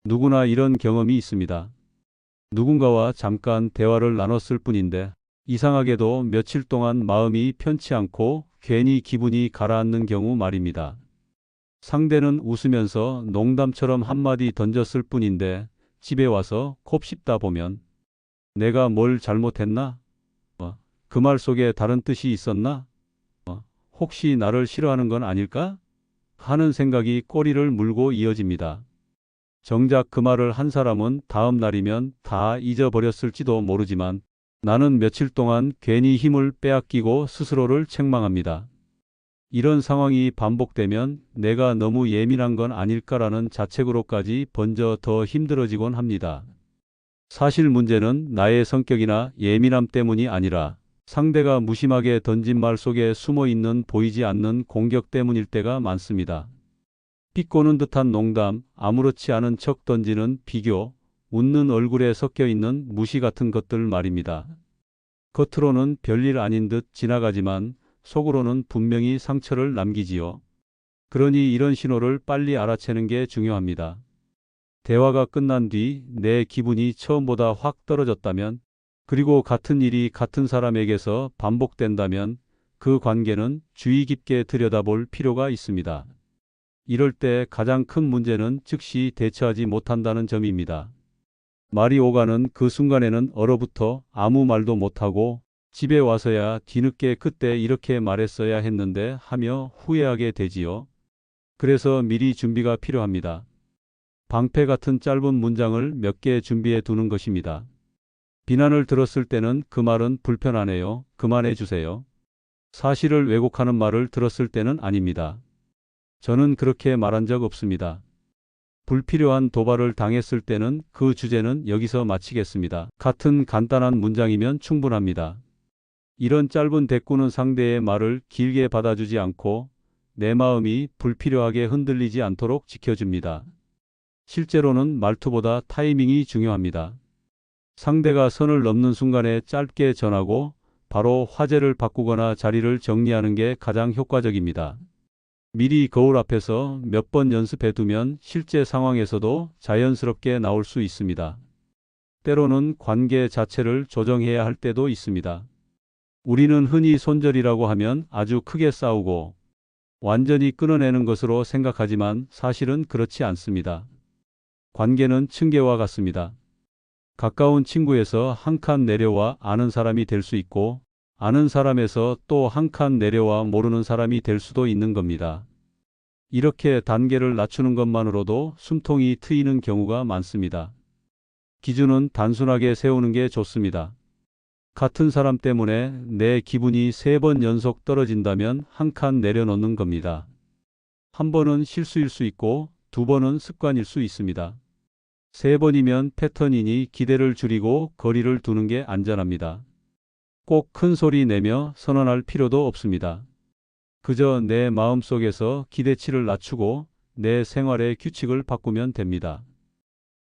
누구나 이런 경험이 있습니다. 누군가와 잠깐 대화를 나눴을 뿐인데 이상하게도 며칠 동안 마음이 편치 않고 괜히 기분이 가라앉는 경우 말입니다. 상대는 웃으면서 농담처럼 한마디 던졌을 뿐인데 집에 와서 곱씹다 보면 내가 뭘 잘못했나? 그 말 속에 다른 뜻이 있었나? 혹시 나를 싫어하는 건 아닐까? 하는 생각이 꼬리를 물고 이어집니다. 정작 그 말을 한 사람은 다음 날이면 다 잊어버렸을지도 모르지만 나는 며칠 동안 괜히 힘을 빼앗기고 스스로를 책망합니다. 이런 상황이 반복되면 내가 너무 예민한 건 아닐까라는 자책으로까지 번져 더 힘들어지곤 합니다. 사실 문제는 나의 성격이나 예민함 때문이 아니라 상대가 무심하게 던진 말 속에 숨어 있는 보이지 않는 공격 때문일 때가 많습니다. 비꼬는 듯한 농담, 아무렇지 않은 척 던지는 비교, 웃는 얼굴에 섞여 있는 무시 같은 것들 말입니다. 겉으로는 별일 아닌 듯 지나가지만 속으로는 분명히 상처를 남기지요. 그러니 이런 신호를 빨리 알아채는 게 중요합니다. 대화가 끝난 뒤 내 기분이 처음보다 확 떨어졌다면, 그리고 같은 일이 같은 사람에게서 반복된다면 그 관계는 주의 깊게 들여다볼 필요가 있습니다. 이럴 때 가장 큰 문제는 즉시 대처하지 못한다는 점입니다. 말이 오가는 그 순간에는 얼어붙어 아무 말도 못하고 집에 와서야 뒤늦게 그때 이렇게 말했어야 했는데 하며 후회하게 되지요. 그래서 미리 준비가 필요합니다. 방패 같은 짧은 문장을 몇 개 준비해 두는 것입니다. 비난을 들었을 때는 그 말은 불편하네요. 그만해 주세요. 사실을 왜곡하는 말을 들었을 때는 아닙니다. 저는 그렇게 말한 적 없습니다. 불필요한 도발을 당했을 때는 그 주제는 여기서 마치겠습니다. 같은 간단한 문장이면 충분합니다. 이런 짧은 대꾸는 상대의 말을 길게 받아주지 않고 내 마음이 불필요하게 흔들리지 않도록 지켜줍니다. 실제로는 말투보다 타이밍이 중요합니다. 상대가 선을 넘는 순간에 짧게 전하고 바로 화제를 바꾸거나 자리를 정리하는 게 가장 효과적입니다. 미리 거울 앞에서 몇 번 연습해 두면 실제 상황에서도 자연스럽게 나올 수 있습니다. 때로는 관계 자체를 조정해야 할 때도 있습니다. 우리는 흔히 손절이라고 하면 아주 크게 싸우고 완전히 끊어내는 것으로 생각하지만 사실은 그렇지 않습니다. 관계는 층계와 같습니다. 가까운 친구에서 한 칸 내려와 아는 사람이 될 수 있고 아는 사람에서 또 한 칸 내려와 모르는 사람이 될 수도 있는 겁니다. 이렇게 단계를 낮추는 것만으로도 숨통이 트이는 경우가 많습니다. 기준은 단순하게 세우는 게 좋습니다. 같은 사람 때문에 내 기분이 3번 연속 떨어진다면 한 칸 내려놓는 겁니다. 한 번은 실수일 수 있고 2번은 습관일 수 있습니다. 3번이면 패턴이니 기대를 줄이고 거리를 두는 게 안전합니다. 꼭 큰 소리 내며 선언할 필요도 없습니다. 그저 내 마음속에서 기대치를 낮추고 내 생활의 규칙을 바꾸면 됩니다.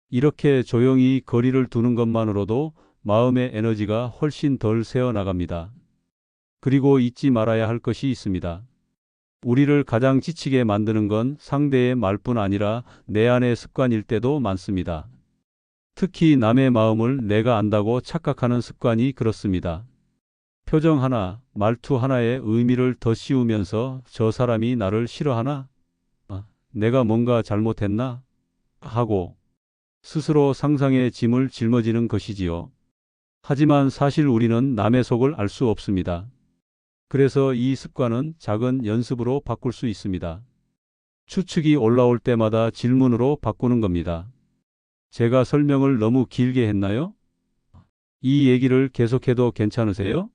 이렇게 조용히 거리를 두는 것만으로도 마음의 에너지가 훨씬 덜 새어나갑니다. 그리고 잊지 말아야 할 것이 있습니다. 우리를 가장 지치게 만드는 건 상대의 말뿐 아니라 내 안의 습관일 때도 많습니다. 특히 남의 마음을 내가 안다고 착각하는 습관이 그렇습니다. 표정 하나, 말투 하나에 의미를 더 씌우면서 저 사람이 나를 싫어하나? 내가 뭔가 잘못했나? 하고 스스로 상상의 짐을 짊어지는 것이지요. 하지만 사실 우리는 남의 속을 알 수 없습니다. 그래서 이 습관은 작은 연습으로 바꿀 수 있습니다. 추측이 올라올 때마다 질문으로 바꾸는 겁니다. 제가 설명을 너무 길게 했나요? 이 얘기를 계속해도 괜찮으세요?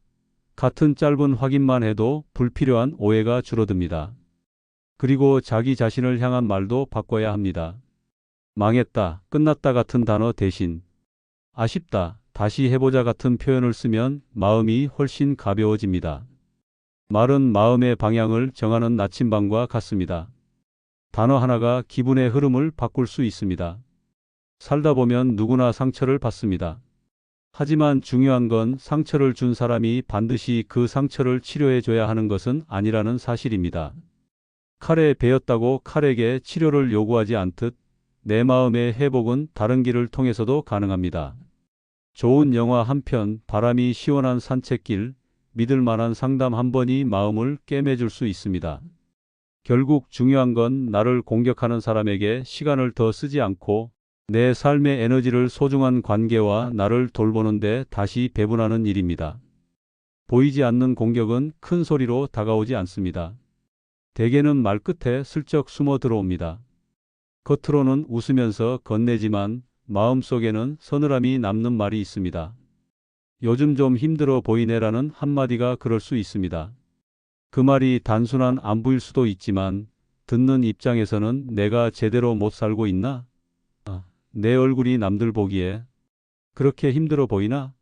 같은 짧은 확인만 해도 불필요한 오해가 줄어듭니다. 그리고 자기 자신을 향한 말도 바꿔야 합니다. 망했다, 끝났다 같은 단어 대신 아쉽다, 다시 해보자 같은 표현을 쓰면 마음이 훨씬 가벼워집니다. 말은 마음의 방향을 정하는 나침반과 같습니다. 단어 하나가 기분의 흐름을 바꿀 수 있습니다. 살다 보면 누구나 상처를 받습니다. 하지만 중요한 건 상처를 준 사람이 반드시 그 상처를 치료해 줘야 하는 것은 아니라는 사실입니다. 칼에 베었다고 칼에게 치료를 요구하지 않듯 내 마음의 회복은 다른 길을 통해서도 가능합니다. 좋은 영화 한 편, 바람이 시원한 산책길, 믿을 만한 상담 한 번이 마음을 꿰매줄 수 있습니다. 결국 중요한 건 나를 공격하는 사람에게 시간을 더 쓰지 않고 내 삶의 에너지를 소중한 관계와 나를 돌보는 데 다시 배분하는 일입니다. 보이지 않는 공격은 큰 소리로 다가오지 않습니다. 대개는 말끝에 슬쩍 숨어 들어옵니다. 겉으로는 웃으면서 건네지만 마음속에는 서늘함이 남는 말이 있습니다. 요즘 좀 힘들어 보이네라는 한마디가 그럴 수 있습니다. 그 말이 단순한 안부일 수도 있지만 듣는 입장에서는 내가 제대로 못 살고 있나? 내 얼굴이 남들 보기에 그렇게 힘들어 보이나?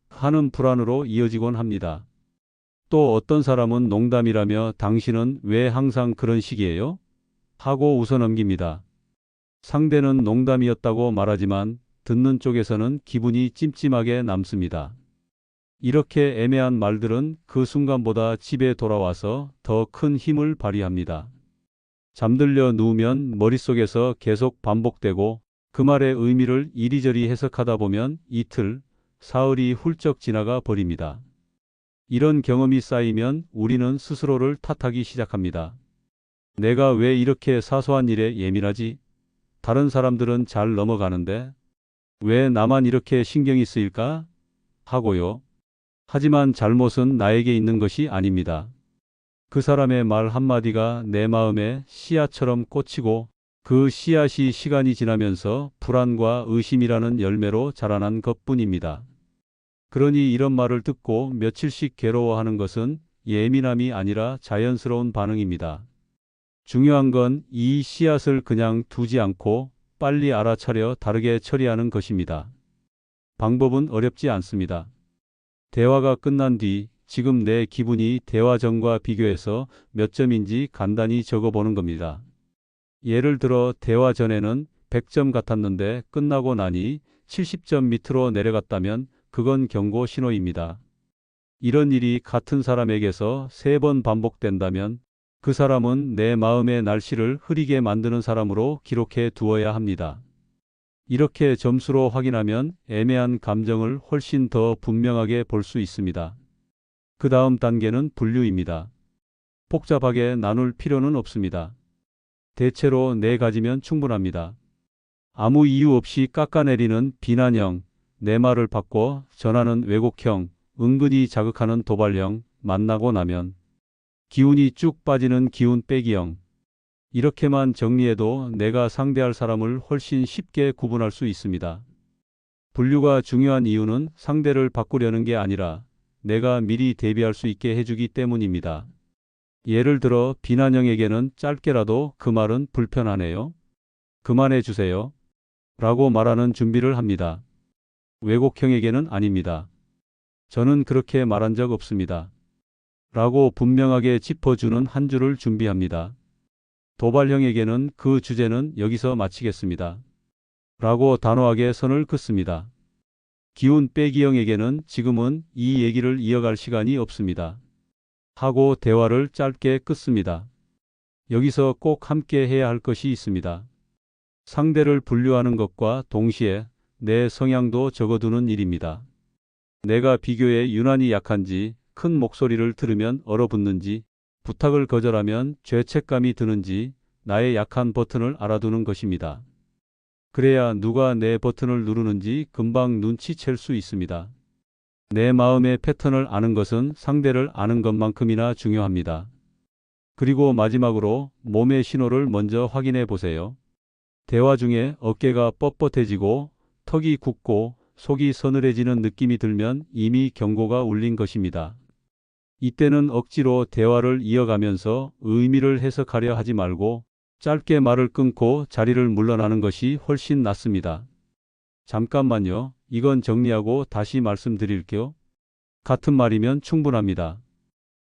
하는 불안으로 이어지곤 합니다. 또 어떤 사람은 농담이라며 당신은 왜 항상 그런 식이에요? 하고 웃어넘깁니다. 상대는 농담이었다고 말하지만 듣는 쪽에서는 기분이 찜찜하게 남습니다. 이렇게 애매한 말들은 그 순간보다 집에 돌아와서 더 큰 힘을 발휘합니다. 잠들려 누우면 머릿속에서 계속 반복되고 그 말의 의미를 이리저리 해석하다 보면 이틀, 사흘이 훌쩍 지나가 버립니다. 이런 경험이 쌓이면 우리는 스스로를 탓하기 시작합니다. 내가 왜 이렇게 사소한 일에 예민하지? 다른 사람들은 잘 넘어가는데 왜 나만 이렇게 신경이 쓰일까? 하고요. 하지만 잘못은 나에게 있는 것이 아닙니다. 그 사람의 말 한마디가 내 마음에 씨앗처럼 꽂히고 그 씨앗이 시간이 지나면서 불안과 의심이라는 열매로 자라난 것뿐입니다. 그러니 이런 말을 듣고 며칠씩 괴로워하는 것은 예민함이 아니라 자연스러운 반응입니다. 중요한 건 이 씨앗을 그냥 두지 않고 빨리 알아차려 다르게 처리하는 것입니다. 방법은 어렵지 않습니다. 대화가 끝난 뒤 지금 내 기분이 대화 전과 비교해서 몇 점인지 간단히 적어보는 겁니다. 예를 들어 대화 전에는 100점 같았는데 끝나고 나니 70점 밑으로 내려갔다면 그건 경고 신호입니다. 이런 일이 같은 사람에게서 3번 반복된다면 그 사람은 내 마음의 날씨를 흐리게 만드는 사람으로 기록해 두어야 합니다. 이렇게 점수로 확인하면 애매한 감정을 훨씬 더 분명하게 볼 수 있습니다. 그 다음 단계는 분류입니다. 복잡하게 나눌 필요는 없습니다. 대체로 4가지면 충분합니다. 아무 이유 없이 깎아내리는 비난형, 내 말을 바꿔 전하는 왜곡형, 은근히 자극하는 도발형, 만나고 나면 기운이 쭉 빠지는 기운 빼기형. 이렇게만 정리해도 내가 상대할 사람을 훨씬 쉽게 구분할 수 있습니다. 분류가 중요한 이유는 상대를 바꾸려는 게 아니라 내가 미리 대비할 수 있게 해주기 때문입니다. 예를 들어 비난형에게는 짧게라도 그 말은 불편하네요. 그만해 주세요. 라고 말하는 준비를 합니다. 왜곡형에게는 아닙니다. 저는 그렇게 말한 적 없습니다. 라고 분명하게 짚어주는 한 줄을 준비합니다. 도발형에게는 그 주제는 여기서 마치겠습니다. 라고 단호하게 선을 긋습니다. 기운 빼기형에게는 지금은 이 얘기를 이어갈 시간이 없습니다. 하고 대화를 짧게 끊습니다. 여기서 꼭 함께 해야 할 것이 있습니다. 상대를 분류하는 것과 동시에 내 성향도 적어두는 일입니다. 내가 비교에 유난히 약한지, 큰 목소리를 들으면 얼어붙는지, 부탁을 거절하면 죄책감이 드는지 나의 약한 버튼을 알아두는 것입니다. 그래야 누가 내 버튼을 누르는지 금방 눈치챌 수 있습니다. 내 마음의 패턴을 아는 것은 상대를 아는 것만큼이나 중요합니다. 그리고 마지막으로 몸의 신호를 먼저 확인해 보세요. 대화 중에 어깨가 뻣뻣해지고 턱이 굳고 속이 서늘해지는 느낌이 들면 이미 경고가 울린 것입니다. 이때는 억지로 대화를 이어가면서 의미를 해석하려 하지 말고 짧게 말을 끊고 자리를 물러나는 것이 훨씬 낫습니다. 잠깐만요. 이건 정리하고 다시 말씀드릴게요. 같은 말이면 충분합니다.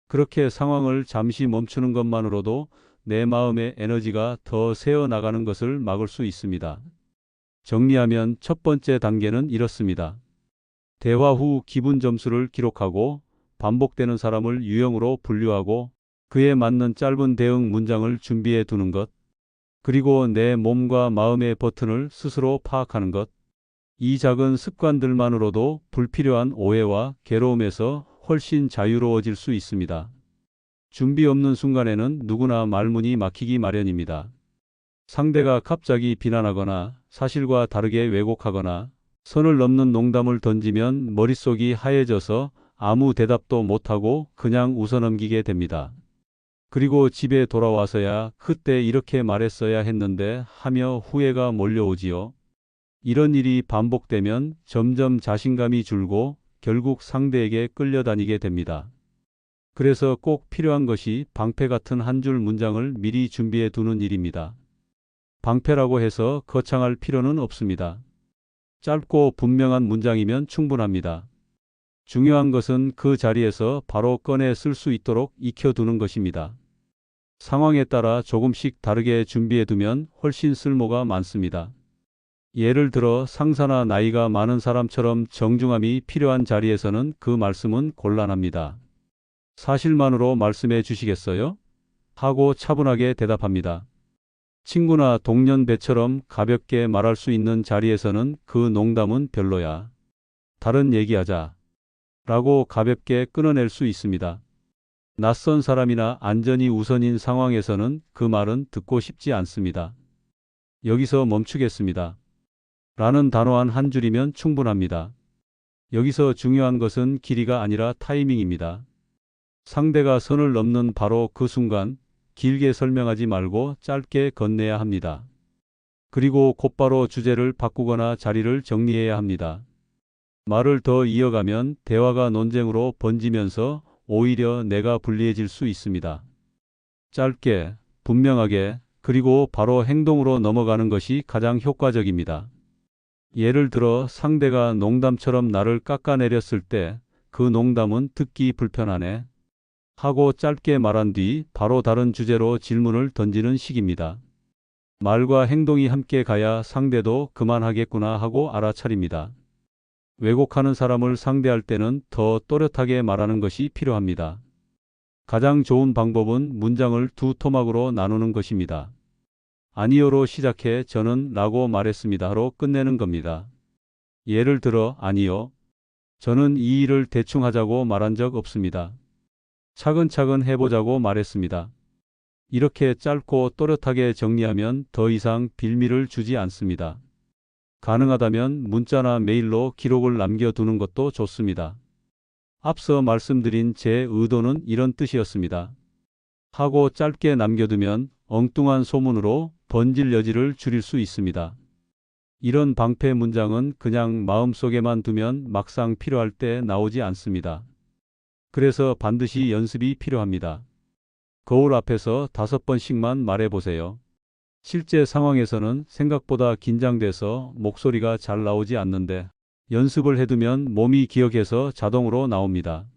그렇게 상황을 잠시 멈추는 것만으로도 내 마음의 에너지가 더 새어나가는 것을 막을 수 있습니다. 정리하면 첫 번째 단계는 이렇습니다. 대화 후 기분 점수를 기록하고 반복되는 사람을 유형으로 분류하고 그에 맞는 짧은 대응 문장을 준비해 두는 것. 그리고 내 몸과 마음의 버튼을 스스로 파악하는 것. 이 작은 습관들만으로도 불필요한 오해와 괴로움에서 훨씬 자유로워질 수 있습니다. 준비 없는 순간에는 누구나 말문이 막히기 마련입니다. 상대가 갑자기 비난하거나 사실과 다르게 왜곡하거나 선을 넘는 농담을 던지면 머릿속이 하얘져서 아무 대답도 못하고 그냥 웃어넘기게 됩니다. 그리고 집에 돌아와서야 그때 이렇게 말했어야 했는데 하며 후회가 몰려오지요. 이런 일이 반복되면 점점 자신감이 줄고 결국 상대에게 끌려다니게 됩니다. 그래서 꼭 필요한 것이 방패 같은 한 줄 문장을 미리 준비해 두는 일입니다. 방패라고 해서 거창할 필요는 없습니다. 짧고 분명한 문장이면 충분합니다. 중요한 것은 그 자리에서 바로 꺼내 쓸 수 있도록 익혀두는 것입니다. 상황에 따라 조금씩 다르게 준비해 두면 훨씬 쓸모가 많습니다. 예를 들어 상사나 나이가 많은 사람처럼 정중함이 필요한 자리에서는 그 말씀은 곤란합니다. 사실만으로 말씀해 주시겠어요? 하고 차분하게 대답합니다. 친구나 동년배처럼 가볍게 말할 수 있는 자리에서는 그 농담은 별로야. 다른 얘기하자. 라고 가볍게 끊어낼 수 있습니다. 낯선 사람이나 안전이 우선인 상황에서는 그 말은 듣고 싶지 않습니다. 여기서 멈추겠습니다. 라는 단호한 한 줄이면 충분합니다. 여기서 중요한 것은 길이가 아니라 타이밍입니다. 상대가 선을 넘는 바로 그 순간 길게 설명하지 말고 짧게 건네야 합니다. 그리고 곧바로 주제를 바꾸거나 자리를 정리해야 합니다. 말을 더 이어가면 대화가 논쟁으로 번지면서 오히려 내가 불리해질 수 있습니다. 짧게, 분명하게, 그리고 바로 행동으로 넘어가는 것이 가장 효과적입니다. 예를 들어 상대가 농담처럼 나를 깎아내렸을 때 그 농담은 듣기 불편하네 하고 짧게 말한 뒤 바로 다른 주제로 질문을 던지는 식입니다. 말과 행동이 함께 가야 상대도 그만하겠구나 하고 알아차립니다. 왜곡하는 사람을 상대할 때는 더 또렷하게 말하는 것이 필요합니다. 가장 좋은 방법은 문장을 두 토막으로 나누는 것입니다. 아니요로 시작해 저는 라고 말했습니다로 끝내는 겁니다. 예를 들어 아니요. 저는 이 일을 대충 하자고 말한 적 없습니다. 차근차근 해보자고 말했습니다. 이렇게 짧고 또렷하게 정리하면 더 이상 빌미를 주지 않습니다. 가능하다면 문자나 메일로 기록을 남겨두는 것도 좋습니다. 앞서 말씀드린 제 의도는 이런 뜻이었습니다. 하고 짧게 남겨두면 엉뚱한 소문으로 번질 여지를 줄일 수 있습니다. 이런 방패 문장은 그냥 마음속에만 두면 막상 필요할 때 나오지 않습니다. 그래서 반드시 연습이 필요합니다. 거울 앞에서 5번씩만 말해보세요. 실제 상황에서는 생각보다 긴장돼서 목소리가 잘 나오지 않는데 연습을 해두면 몸이 기억해서 자동으로 나옵니다.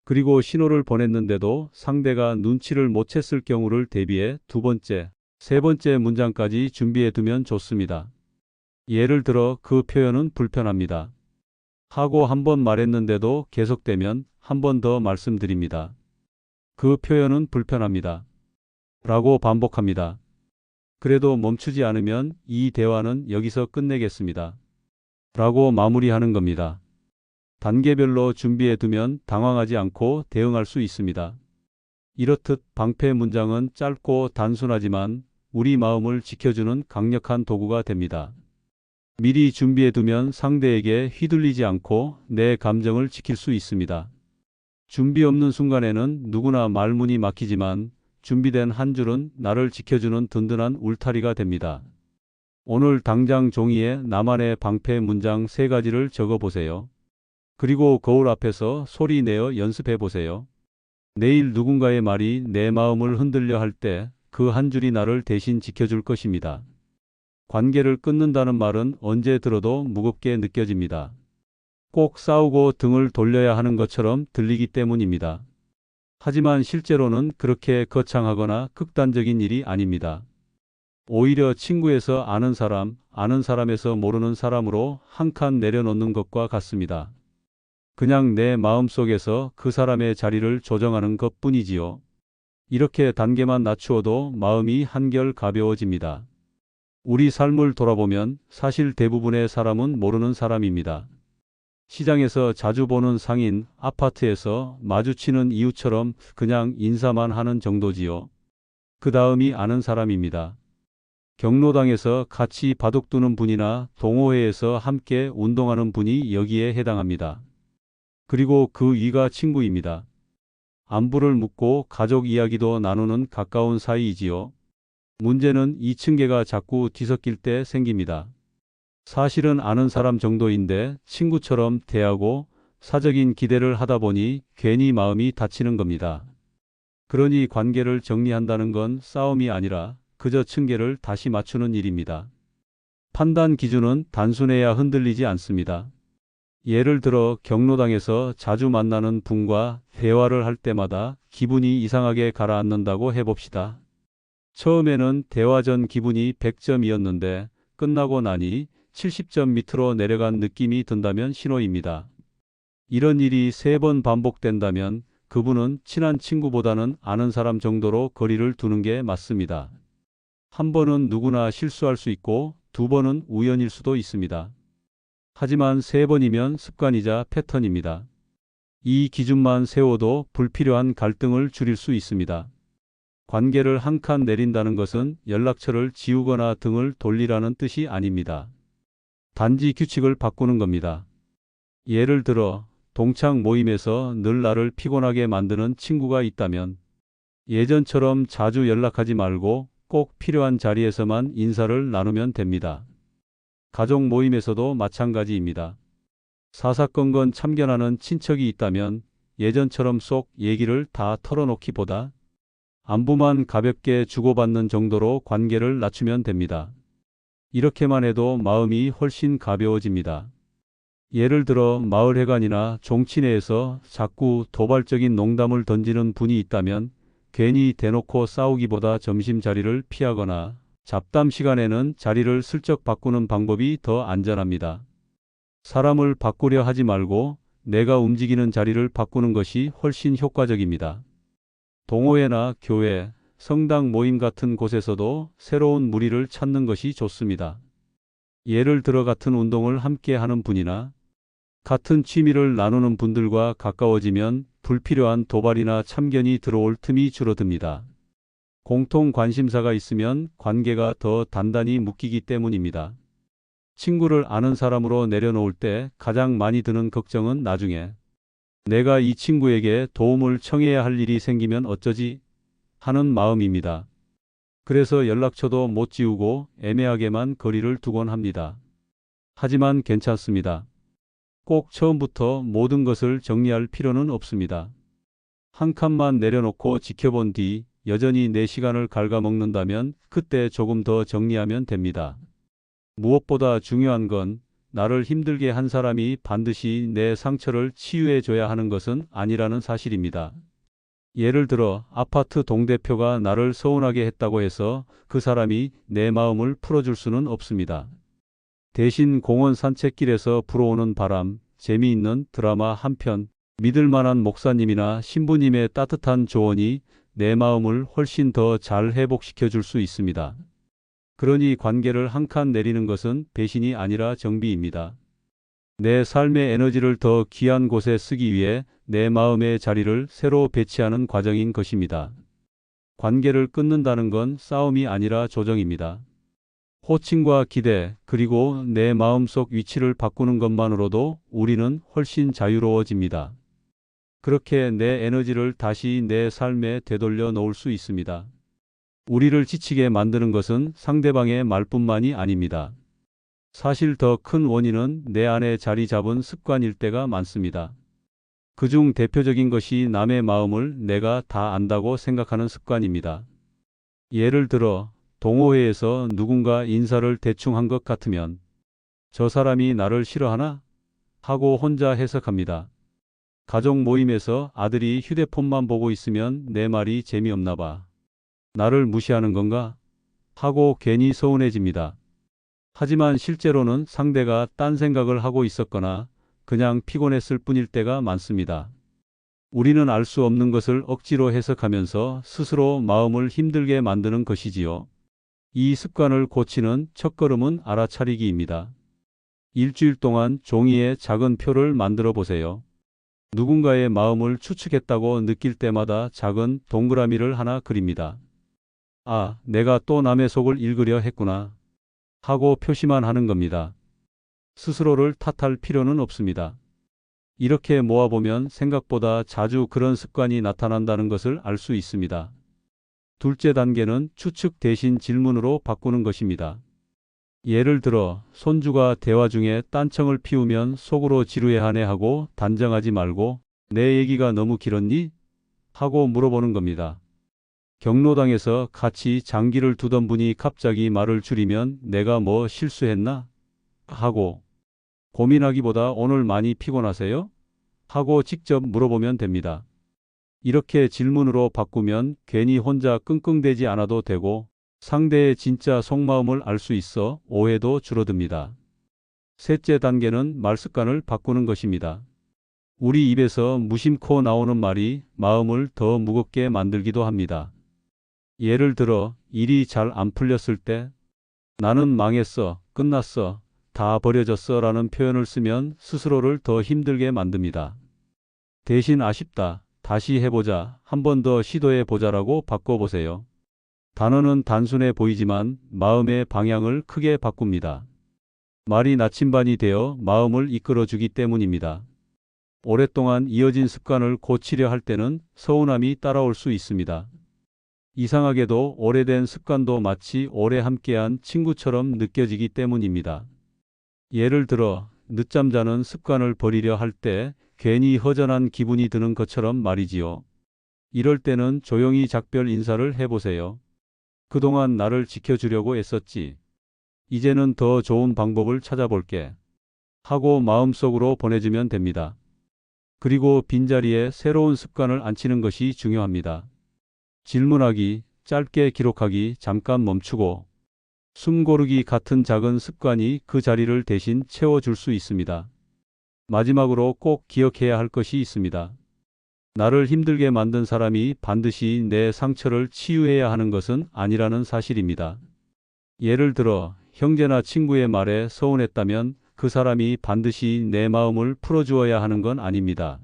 그리고 신호를 보냈는데도 상대가 눈치를 못 챘을 경우를 대비해 2번째, 3번째 문장까지 준비해두면 좋습니다. 예를 들어 그 표현은 불편합니다. 하고 한 번 말했는데도 계속되면 한 번 더 말씀드립니다. 그 표현은 불편합니다. 라고 반복합니다. 그래도 멈추지 않으면 이 대화는 여기서 끝내겠습니다. 라고 마무리하는 겁니다. 단계별로 준비해 두면 당황하지 않고 대응할 수 있습니다. 이렇듯 방패 문장은 짧고 단순하지만 우리 마음을 지켜주는 강력한 도구가 됩니다. 미리 준비해 두면 상대에게 휘둘리지 않고 내 감정을 지킬 수 있습니다. 준비 없는 순간에는 누구나 말문이 막히지만 준비된 한 줄은 나를 지켜주는 든든한 울타리가 됩니다. 오늘 당장 종이에 나만의 방패 문장 3가지를 적어보세요. 그리고 거울 앞에서 소리 내어 연습해 보세요. 내일 누군가의 말이 내 마음을 흔들려 할 때 그 한 줄이 나를 대신 지켜줄 것입니다. 관계를 끊는다는 말은 언제 들어도 무겁게 느껴집니다. 꼭 싸우고 등을 돌려야 하는 것처럼 들리기 때문입니다. 하지만 실제로는 그렇게 거창하거나 극단적인 일이 아닙니다. 오히려 친구에서 아는 사람, 아는 사람에서 모르는 사람으로 한 칸 내려놓는 것과 같습니다. 그냥 내 마음속에서 그 사람의 자리를 조정하는 것뿐이지요. 이렇게 단계만 낮추어도 마음이 한결 가벼워집니다. 우리 삶을 돌아보면 사실 대부분의 사람은 모르는 사람입니다. 시장에서 자주 보는 상인, 아파트에서 마주치는 이웃처럼 그냥 인사만 하는 정도지요. 그 다음이 아는 사람입니다. 경로당에서 같이 바둑두는 분이나 동호회에서 함께 운동하는 분이 여기에 해당합니다. 그리고 그 위가 친구입니다. 안부를 묻고 가족 이야기도 나누는 가까운 사이이지요. 문제는 이 층계가 자꾸 뒤섞일 때 생깁니다. 사실은 아는 사람 정도인데 친구처럼 대하고 사적인 기대를 하다 보니 괜히 마음이 다치는 겁니다. 그러니 관계를 정리한다는 건 싸움이 아니라 그저 층계를 다시 맞추는 일입니다. 판단 기준은 단순해야 흔들리지 않습니다. 예를 들어 경로당에서 자주 만나는 분과 대화를 할 때마다 기분이 이상하게 가라앉는다고 해봅시다. 처음에는 대화 전 기분이 100점이었는데 끝나고 나니 70점 밑으로 내려간 느낌이 든다면 신호입니다. 이런 일이 3번 반복된다면 그분은 친한 친구보다는 아는 사람 정도로 거리를 두는 게 맞습니다. 한 번은 누구나 실수할 수 있고 2번은 우연일 수도 있습니다. 하지만 3번이면 습관이자 패턴입니다. 이 기준만 세워도 불필요한 갈등을 줄일 수 있습니다. 관계를 한 칸 내린다는 것은 연락처를 지우거나 등을 돌리라는 뜻이 아닙니다. 단지 규칙을 바꾸는 겁니다. 예를 들어 동창 모임에서 늘 나를 피곤하게 만드는 친구가 있다면 예전처럼 자주 연락하지 말고 꼭 필요한 자리에서만 인사를 나누면 됩니다. 가족 모임에서도 마찬가지입니다. 사사건건 참견하는 친척이 있다면 예전처럼 쏙 얘기를 다 털어놓기보다 안부만 가볍게 주고받는 정도로 관계를 낮추면 됩니다. 이렇게만 해도 마음이 훨씬 가벼워집니다. 예를 들어 마을회관이나 종친회에서 자꾸 도발적인 농담을 던지는 분이 있다면 괜히 대놓고 싸우기보다 점심자리를 피하거나 잡담 시간에는 자리를 슬쩍 바꾸는 방법이 더 안전합니다. 사람을 바꾸려 하지 말고 내가 움직이는 자리를 바꾸는 것이 훨씬 효과적입니다. 동호회나 교회, 성당 모임 같은 곳에서도 새로운 무리를 찾는 것이 좋습니다. 예를 들어 같은 운동을 함께 하는 분이나 같은 취미를 나누는 분들과 가까워지면 불필요한 도발이나 참견이 들어올 틈이 줄어듭니다. 공통 관심사가 있으면 관계가 더 단단히 묶이기 때문입니다. 친구를 아는 사람으로 내려놓을 때 가장 많이 드는 걱정은 나중에 내가 이 친구에게 도움을 청해야 할 일이 생기면 어쩌지? 하는 마음입니다. 그래서 연락처도 못 지우고 애매하게만 거리를 두곤 합니다. 하지만 괜찮습니다. 꼭 처음부터 모든 것을 정리할 필요는 없습니다. 한 칸만 내려놓고 지켜본 뒤 여전히 내 시간을 갉아먹는다면 그때 조금 더 정리하면 됩니다. 무엇보다 중요한 건 나를 힘들게 한 사람이 반드시 내 상처를 치유해 줘야 하는 것은 아니라는 사실입니다. 예를 들어 아파트 동대표가 나를 서운하게 했다고 해서 그 사람이 내 마음을 풀어줄 수는 없습니다. 대신 공원 산책길에서 불어오는 바람, 재미있는 드라마 한 편, 믿을 만한 목사님이나 신부님의 따뜻한 조언이 내 마음을 훨씬 더 잘 회복시켜 줄 수 있습니다. 그러니 관계를 한 칸 내리는 것은 배신이 아니라 정비입니다. 내 삶의 에너지를 더 귀한 곳에 쓰기 위해 내 마음의 자리를 새로 배치하는 과정인 것입니다. 관계를 끊는다는 건 싸움이 아니라 조정입니다. 호칭과 기대, 그리고 내 마음속 위치를 바꾸는 것만으로도 우리는 훨씬 자유로워집니다. 그렇게 내 에너지를 다시 내 삶에 되돌려 놓을 수 있습니다. 우리를 지치게 만드는 것은 상대방의 말뿐만이 아닙니다. 사실 더 큰 원인은 내 안에 자리 잡은 습관일 때가 많습니다. 그중 대표적인 것이 남의 마음을 내가 다 안다고 생각하는 습관입니다. 예를 들어 동호회에서 누군가 인사를 대충 한 것 같으면 저 사람이 나를 싫어하나? 하고 혼자 해석합니다. 가족 모임에서 아들이 휴대폰만 보고 있으면 내 말이 재미없나 봐. 나를 무시하는 건가? 하고 괜히 서운해집니다. 하지만 실제로는 상대가 딴 생각을 하고 있었거나 그냥 피곤했을 뿐일 때가 많습니다. 우리는 알 수 없는 것을 억지로 해석하면서 스스로 마음을 힘들게 만드는 것이지요. 이 습관을 고치는 첫걸음은 알아차리기입니다. 일주일 동안 종이에 작은 표를 만들어 보세요. 누군가의 마음을 추측했다고 느낄 때마다 작은 동그라미를 하나 그립니다. 아, 내가 또 남의 속을 읽으려 했구나 하고 표시만 하는 겁니다. 스스로를 탓할 필요는 없습니다. 이렇게 모아보면 생각보다 자주 그런 습관이 나타난다는 것을 알 수 있습니다. 둘째 단계는 추측 대신 질문으로 바꾸는 것입니다. 예를 들어 손주가 대화 중에 딴청을 피우면 속으로 지루해하네 하고 단정하지 말고 내 얘기가 너무 길었니? 하고 물어보는 겁니다. 경로당에서 같이 장기를 두던 분이 갑자기 말을 줄이면 내가 뭐 실수했나? 하고 고민하기보다 오늘 많이 피곤하세요? 하고 직접 물어보면 됩니다. 이렇게 질문으로 바꾸면 괜히 혼자 끙끙대지 않아도 되고 상대의 진짜 속마음을 알 수 있어 오해도 줄어듭니다. 셋째 단계는 말 습관을 바꾸는 것입니다. 우리 입에서 무심코 나오는 말이 마음을 더 무겁게 만들기도 합니다. 예를 들어 일이 잘 안 풀렸을 때 나는 망했어, 끝났어, 다 버려졌어 라는 표현을 쓰면 스스로를 더 힘들게 만듭니다. 대신 아쉽다, 다시 해보자, 한 번 더 시도해 보자라고 바꿔보세요. 단어는 단순해 보이지만 마음의 방향을 크게 바꿉니다. 말이 나침반이 되어 마음을 이끌어주기 때문입니다. 오랫동안 이어진 습관을 고치려 할 때는 서운함이 따라올 수 있습니다. 이상하게도 오래된 습관도 마치 오래 함께한 친구처럼 느껴지기 때문입니다. 예를 들어 늦잠 자는 습관을 버리려 할 때 괜히 허전한 기분이 드는 것처럼 말이지요. 이럴 때는 조용히 작별 인사를 해보세요. 그동안 나를 지켜주려고 애썼지. 이제는 더 좋은 방법을 찾아볼게. 하고 마음속으로 보내주면 됩니다. 그리고 빈자리에 새로운 습관을 앉히는 것이 중요합니다. 질문하기, 짧게 기록하기, 잠깐 멈추고 숨 고르기 같은 작은 습관이 그 자리를 대신 채워줄 수 있습니다. 마지막으로 꼭 기억해야 할 것이 있습니다. 나를 힘들게 만든 사람이 반드시 내 상처를 치유해야 하는 것은 아니라는 사실입니다. 예를 들어 형제나 친구의 말에 서운했다면 그 사람이 반드시 내 마음을 풀어주어야 하는 건 아닙니다.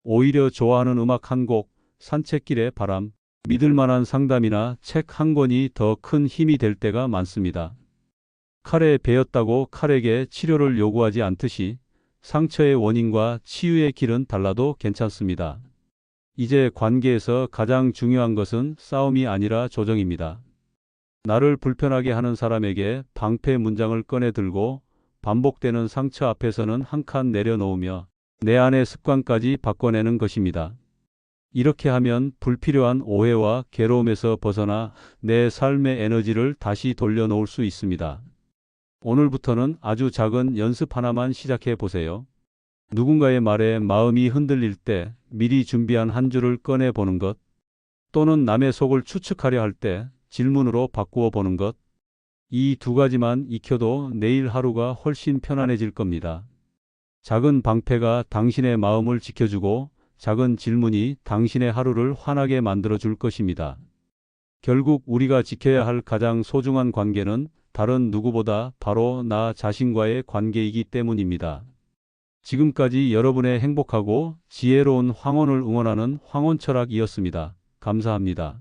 오히려 좋아하는 음악 한 곡, 산책길의 바람, 믿을 만한 상담이나 책 한 권이 더 큰 힘이 될 때가 많습니다. 칼에 베었다고 칼에게 치료를 요구하지 않듯이 상처의 원인과 치유의 길은 달라도 괜찮습니다. 이제 관계에서 가장 중요한 것은 싸움이 아니라 조정입니다. 나를 불편하게 하는 사람에게 방패 문장을 꺼내 들고 반복되는 상처 앞에서는 한 칸 내려놓으며 내 안의 습관까지 바꿔내는 것입니다. 이렇게 하면 불필요한 오해와 괴로움에서 벗어나 내 삶의 에너지를 다시 돌려놓을 수 있습니다. 오늘부터는 아주 작은 연습 하나만 시작해 보세요. 누군가의 말에 마음이 흔들릴 때 미리 준비한 한 줄을 꺼내 보는 것, 또는 남의 속을 추측하려 할 때 질문으로 바꾸어 보는 것, 이 두 가지만 익혀도 내일 하루가 훨씬 편안해질 겁니다. 작은 방패가 당신의 마음을 지켜주고 작은 질문이 당신의 하루를 환하게 만들어 줄 것입니다. 결국 우리가 지켜야 할 가장 소중한 관계는 다른 누구보다 바로 나 자신과의 관계이기 때문입니다. 지금까지 여러분의 행복하고 지혜로운 황혼을 응원하는 황혼철학이었습니다. 감사합니다.